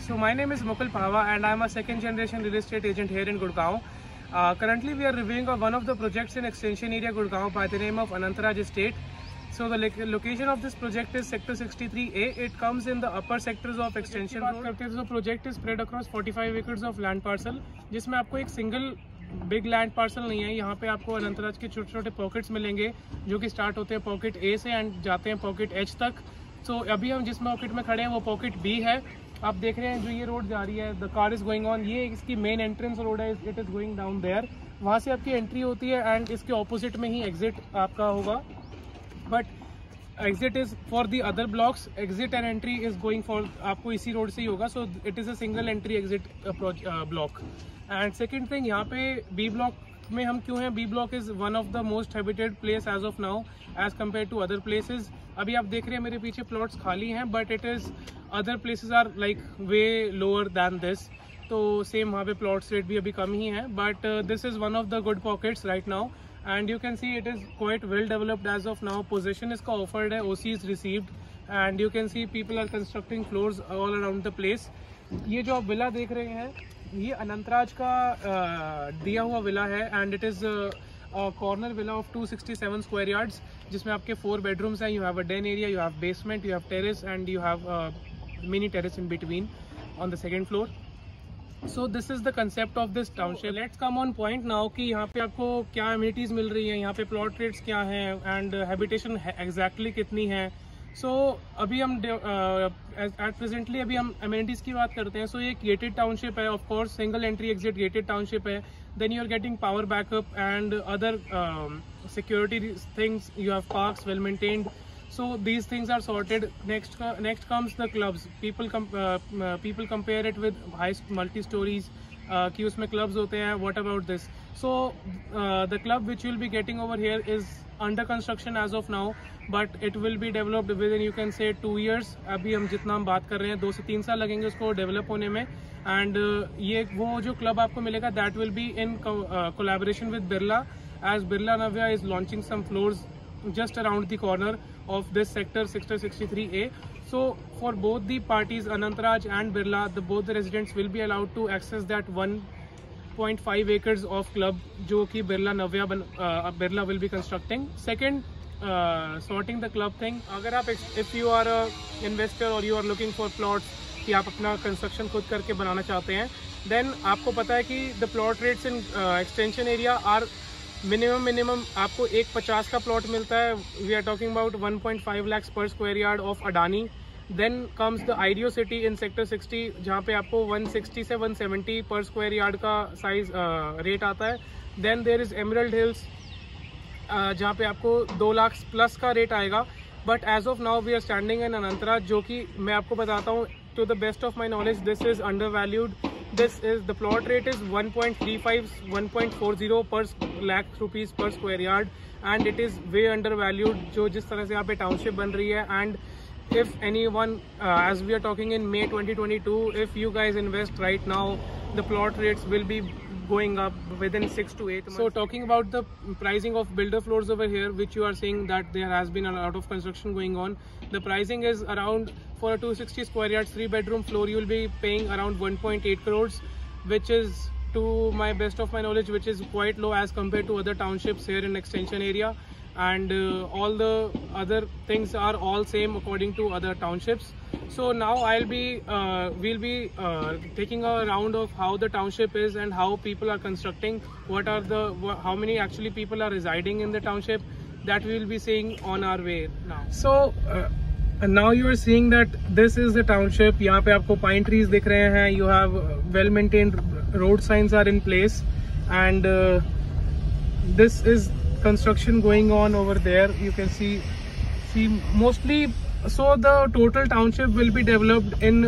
So my name is Mukul Pahwa and I am a second generation real estate agent here in Gurgaon. Currently we are reviewing one of the projects in extension area Gurgaon by the name of Anantaraj Estate. So the location of this project is sector 63A. It comes in the upper sectors of extension road. The project is spread across 45 acres of land parcel, जिसमें आपको एक single big land parcel नहीं है। यहाँ पे आपको अनंतराज के छोटे छोटे पॉकेट्स मिलेंगे जो कि स्टार्ट होते हैं पॉकेट ए से एंड जाते हैं पॉकेट एच तक। सो अभी हम जिस पॉकेट में खड़े हैं वो पॉकेट बी है। आप देख रहे हैं जो ये रोड जा रही है, the car is going on, ये इसकी मेन एंट्रेंस रोड है, it is going down there. वहाँ से आपकी एंट्री होती है एंड इसके ऑपोजिट में ही एग्जिट आपका होगा, but exit is for the other blocks, exit and entry is going for आपको इसी रोड से ही होगा। So it is a single entry exit block. And second thing, यहाँ पे बी ब्लॉक में हम क्यों हैं? B block is one of the most habited place as of now as compare to other places. अभी आप देख रहे हैं मेरे पीछे प्लॉट्स खाली हैं, but it is other places are like way lower than this. तो सेम वहाँ पे प्लॉट्स रेट भी अभी कम ही है, but this is one of the good pockets right now and you can see it is quite well developed as of now. Possession इसका offered है, OC is received and you can see people are constructing floors all around the place. ये जो आप villa देख रहे हैं ये अनंतराज का दिया हुआ विला है and it is corner villa of 267 square yards, जिसमें आपके 4 बेडरूम्स हैं। You have a den area, you have basement, you have terrace and you have mini terrace in between on the second floor. So this is the concept of this township. Let's come on point now कि यहाँ पे आपको क्या amenities मिल रही हैं, यहाँ पे plot rates क्या हैं एंड हैबिटेशन एग्जैक्टली कितनी है। सो अभी हम एट प्रेजेंटली अभी हम एमिनिटीज़ की बात करते हैं। सो ये गेटेड टाउनशिप है, of course single entry exit gated township है। Then you are getting power backup and other security things, you have parks well maintained. So these things are sorted. Next comes the clubs. People compare it with high multi-stories कि उसमें clubs होते हैं. What about this? So the club which you will be getting over here is under construction as of now, but it will be developed within, you can say, 2 years. अभी हम जितना हम बात कर रहे हैं 2 से 3 साल लगेंगे उसको डेवलप होने में। एंड ये वो जो क्लब आपको मिलेगा that will be in collaboration with Birla, as Birla Navya is launching some floors just around the corner of this sector 63A. So for both the parties, Anantaraj and Birla, both the residents will be allowed to access that 1.5 acres of club जो कि Birla Navya Birla will be constructing. Second, sorting the club thing. अगर आप if you are a investor or you are looking for plots कि आप अपना construction खुद करके बनाना चाहते हैं, then आपको पता है कि the plot rates in extension area are minimum आपको 150 का प्लॉट मिलता है। We are talking about 1.5 lakhs पर square yard of Adani. Then comes the ideo city in sector 60 जहाँ पे आपको 160 से 170 पर स्क्वायर यार्ड का साइज रेट आता है। Then there is Emerald Hills जहाँ पे आपको 2 लाख प्लस का रेट आएगा। But as of now we are standing in Anantraj, जो कि मैं आपको बताता हूँ to the best of my knowledge this is undervalued. This is the plot rate is 1.35 1.40 per lakh rupees per square yard and it is way undervalued जो जिस तरह से यहाँ पे टाउनशिप बन रही है। and if anyone as we are talking in May 2022, if you guys invest right now, the plot rates will be going up within 6 to 8 months. So talking about the pricing of builder floors over here, which you are seeing that there has been a lot of construction going on, the pricing is around, for a 260 square yards 3 bedroom floor you will be paying around 1.8 crores, which is, to my best of my knowledge, which is quite low as compared to other townships here in extension area. And all the other things are all same according to other townships. So now we'll be taking a round of how the township is and how people are constructing, how many actually people are residing in the township, that we will be seeing on our way now. So now you are seeing that this is the township. यहाँ पे आपको pine trees दिख रहे हैं, you have well maintained road signs are in place and this is construction going on over there. You can see mostly. So the total township will be developed in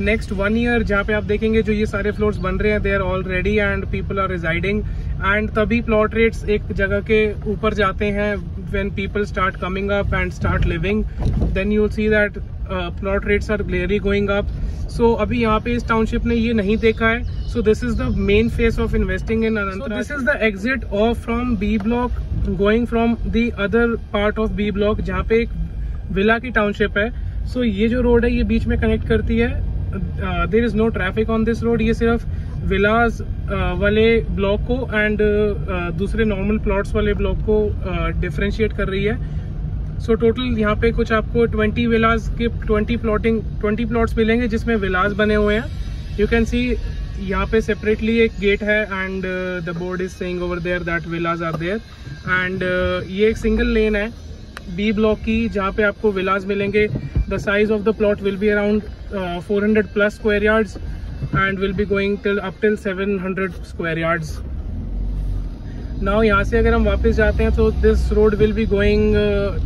next 1 year, जहाँ पे आप देखेंगे जो ये सारे floors बन रहे हैं they are all ready and people are residing, and तभी प्लॉट रेट्स एक जगह के ऊपर जाते हैं when people start coming up and start living, then you will see that plot rates are clearly going up. So अभी यहाँ पे इस टाउनशिप ने ये नहीं देखा है. So this is the main phase of investing in Anantaraj. So this is the exit off from B block going from the other part of B block जहाँ पे एक विला की टाउनशिप है. सो ये जो रोड है ये बीच में कनेक्ट करती है there is no traffic on this road. ये सिर्फ विलास वाले ब्लॉक को एंड दूसरे नॉर्मल प्लॉट्स वाले ब्लॉक को डिफरेंशिएट कर रही है। सो टोटल यहाँ पे कुछ आपको 20 विलास के 20 प्लॉट्स मिलेंगे जिसमें विलास बने हुए हैं। यू कैन सी यहाँ पे सेपरेटली एक गेट है and the board is saying over there that villas are there. And ये एक सिंगल लेन है बी ब्लॉक की जहाँ पे आपको विलास मिलेंगे। The size of the plot will be around 400+ square yards and will be going till 700 square yards. Now यहाँ से अगर हम वापस जाते हैं तो this road will be going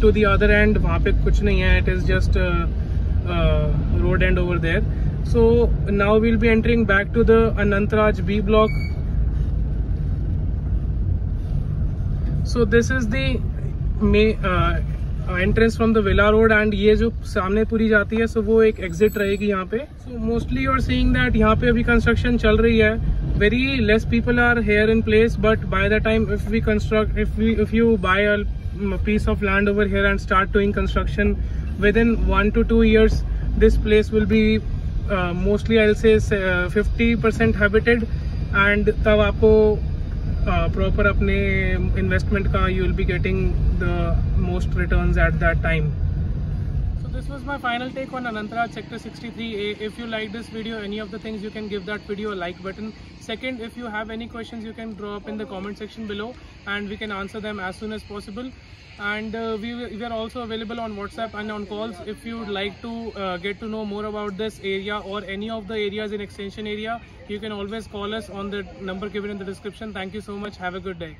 to the other end. वहाँ पे कुछ नहीं है, it is just road end over there. So now will be entering back to the Anantraj B block. So this is the entrance from the villa road and ये जो सामने पूरी जाती है सो वो एक एग्जिट रहेगी यहाँ पे। So mostly you are seeing that यहाँ पे अभी कंस्ट्रक्शन चल रही है। Very less people are here in place, but by the time if you buy a piece of land over here and start doing construction within 1 to 2 years, this place will be mostly I'll say 50% habited, and तब आपको proper अपने investment का you will be getting the most returns at that time. This was my final take on Anantaraj Sector 63A. If you like this video, any of the things, you can give that video a like button. Second, if you have any questions, you can drop in the comment section below and we can answer them as soon as possible. And we are also available on WhatsApp and on calls. If you would like to get to know more about this area or any of the areas in extension area, you can always call us on the number given in the description. Thank you so much. Have a good day.